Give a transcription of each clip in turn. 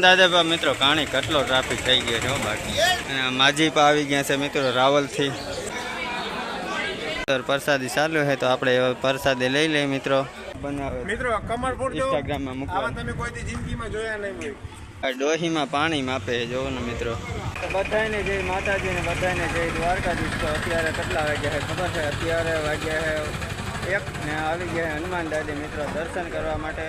દાદા મિત્રો કાણી કેટલો ટ્રાફિક થઈ ગયો છે બાકી માજી પા આવી ગયા છે મિત્રો રાવલથી પ્રસાદી ચાલુ છે તો આપણે પ્રસાદી લઈ લઈએ મિત્રો બનાવે મિત્રો કમળપુર ઇન્સ્ટાગ્રામમાં મૂકવા તમે કોઈ જિંદગીમાં જોયા નહીં આ ડોહીમાં પાણી માપે જોવો ને મિત્રો બધાને જય માતાજીને બધાને જય દ્વારકાધીશ. તો અત્યારે કેટલા વાગ્યા છે ખબર છે? અત્યારે વાગ્યા છે 1 ને આવી ગયા હનુમાન દાદી મિત્રો દર્શન કરવા માટે.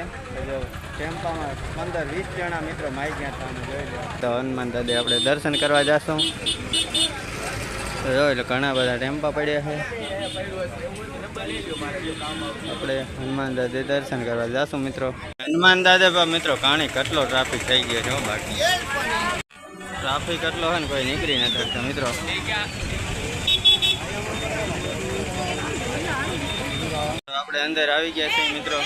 જો ટેમ્પામાં 15-20 જણા મિત્રો માઈ ગયા હતા અમે જોઈ લો. તો હનુમાન દાદી આપણે દર્શન કરવા જઈશું. તો જો એટલે ઘણા બધા ટેમ્પા પડ્યા છે. આપણે હનુમાન દાદા દર્શન કરવા જઈશું મિત્રો. હનુમાન દાદા મિત્રો કાણી કેટલો ટ્રાફિક થઈ ગયો છે બાકી ટ્રાફિક એટલો હોય ને કોઈ નીકળી નથી શકતો મિત્રો. આપણે અંદર આવી ગયા છીએ મિત્રો.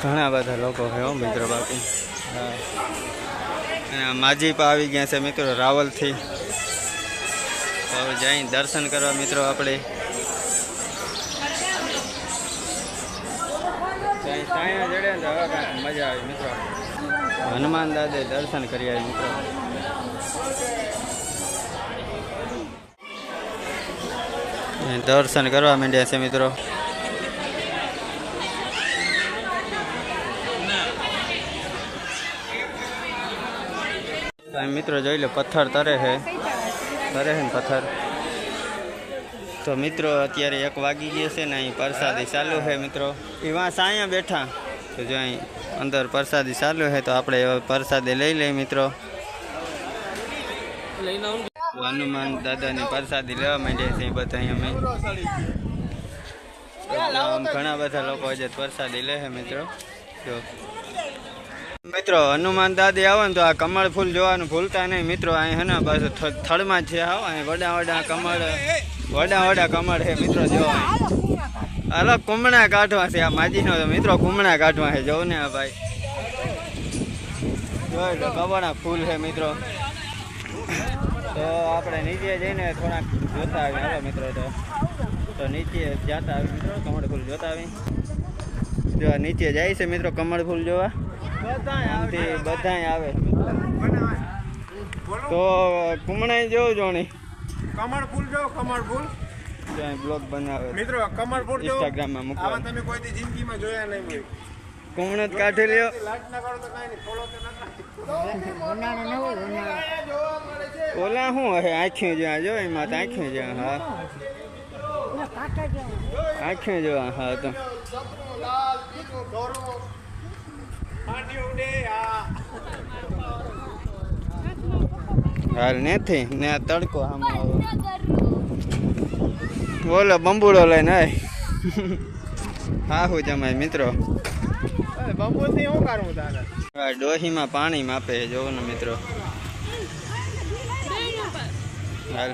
ઘણા બધા લોકો છે મિત્રો બાકી. હા માજી પા આવી ગયા છે મિત્રો રાવલથી. હવે જઈ દર્શન કરવા મિત્રો આપણે. સાયા જડે ને હવે મજા આવી મિત્રો. હનુમાન દાદે દર્શન કરી આવી મિત્રો. દર્શન કરવા માંડ્યા છે મિત્રો. મિત્રો જોઈ લો પથ્થર તરે છે ને પથ્થર. તો મિત્રો અત્યારે 1 વાગી ગયો છે ને અહીં પ્રસાદી ચાલુ છે મિત્રો. એવા સાયા બેઠા તો જો અહીં અંદર પ્રસાદી ચાલુ છે તો આપણે પ્રસાદી લઈ લઈએ મિત્રો. હનુમાન દાદાની પ્રસાદી લેવા માંડ્યા છે બધા અમે. ઘણા બધા લોકો આજે પ્રસાદી લે છે મિત્રો. જો મિત્રો હનુમાન દાદી આવે ને તો આ કમળ ફૂલ જોવાનું ભૂલતા નહીં મિત્રો. અહીં હે ને બસ થડમાં છે આવો અહીં વડા કમળ છે મિત્રો. જો અહીં અલગ કુમણા કાઢવા છે આ માજીનો તો મિત્રો. કુમણા કાઢવા છે જોઉં ને આ ભાઈ જો કમળના ફૂલ છે મિત્રો. તો આપણે નીચે જઈને થોડાક જોતા આવી હાલો મિત્રો. તો નીચે જતા આવી મિત્રો કમળ ફૂલ જોતા આવી. જો નીચે જાય છે મિત્રો કમળ ફૂલ જોવા. બધા આવે તો કુમણાઈ જોવું જોણી કમળ ફૂલ જો કમળ ફૂલ બ્લોગ બનાવે મિત્રો. કમળપુર ઇન્સ્ટાગ્રામમાં મૂકવા તમે કોઈ જિંદગીમાં જોયા નહીં. કુમણો જ કાઢી લ્યો. લાઈટ ના કરો તો કાઈ નહીં. ફોલો કે ઓલા શું હશે આંખ્યું જ્યાં જો એમાં તો આંખ્યું જ્યાં. હા આંખ્યું જોવા. હા તો હાલ નથી ને તડકો આમ બોલો બંબુડો લઈને આય. હા હું જમાય મિત્રો. બંબુથી શું કરું તારે? ડોહીમાં પાણી માપે જોવો ને મિત્રો. હાલ